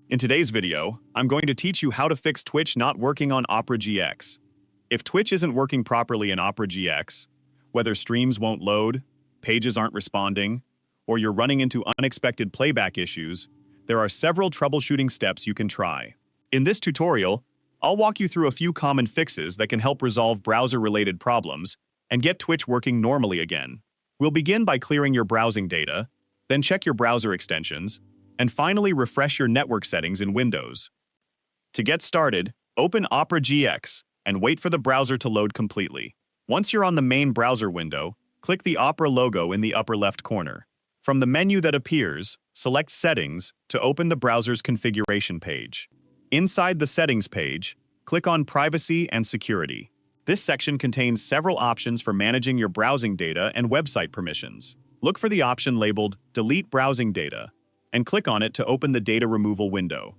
In today's video, I'm going to teach you how to fix Twitch not working on Opera GX. If Twitch isn't working properly in Opera GX, whether streams won't load, pages aren't responding, or you're running into unexpected playback issues, there are several troubleshooting steps you can try. In this tutorial, I'll walk you through a few common fixes that can help resolve browser-related problems and get Twitch working normally again. We'll begin by clearing your browsing data, then check your browser extensions, and finally refresh your network settings in Windows. To get started, open Opera GX and wait for the browser to load completely. Once you're on the main browser window, click the Opera logo in the upper left corner. From the menu that appears, select Settings to open the browser's configuration page. Inside the Settings page, click on Privacy and Security. This section contains several options for managing your browsing data and website permissions. Look for the option labeled Delete Browsing Data and click on it to open the data removal window.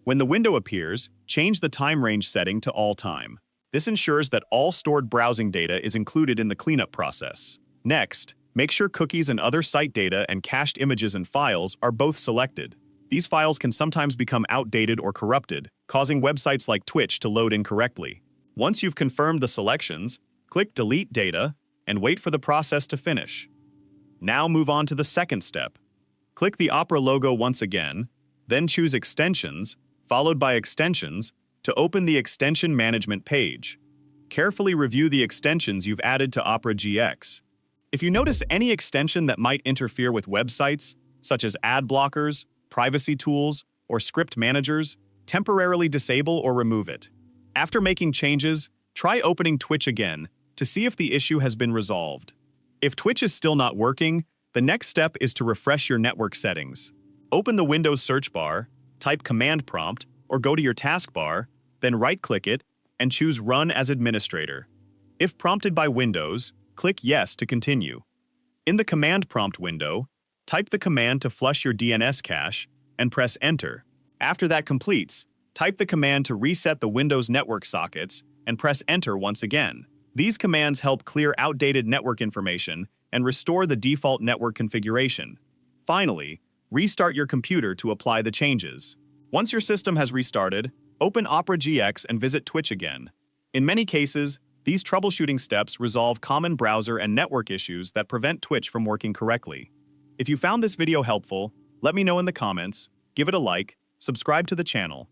When the window appears, change the time range setting to all time. This ensures that all stored browsing data is included in the cleanup process. Next, make sure cookies and other site data and cached images and files are both selected. These files can sometimes become outdated or corrupted, causing websites like Twitch to load incorrectly. Once you've confirmed the selections, click Delete Data and wait for the process to finish. Now move on to the second step. Click the Opera logo once again, then choose Extensions, followed by Extensions, to open the Extension Management page. Carefully review the extensions you've added to Opera GX. If you notice any extension that might interfere with websites, such as ad blockers, privacy tools, or script managers, temporarily disable or remove it. After making changes, try opening Twitch again to see if the issue has been resolved. If Twitch is still not working, the next step is to refresh your network settings. Open the Windows search bar, type Command Prompt, or go to your taskbar, then right-click it and choose Run as Administrator. If prompted by Windows, click Yes to continue. In the Command Prompt window, type the command to flush your DNS cache and press Enter. After that completes, type the command to reset the Windows network sockets and press Enter once again. These commands help clear outdated network information and restore the default network configuration. Finally, restart your computer to apply the changes. Once your system has restarted, open Opera GX and visit Twitch again. In many cases, these troubleshooting steps resolve common browser and network issues that prevent Twitch from working correctly. If you found this video helpful, let me know in the comments, give it a like, subscribe to the channel,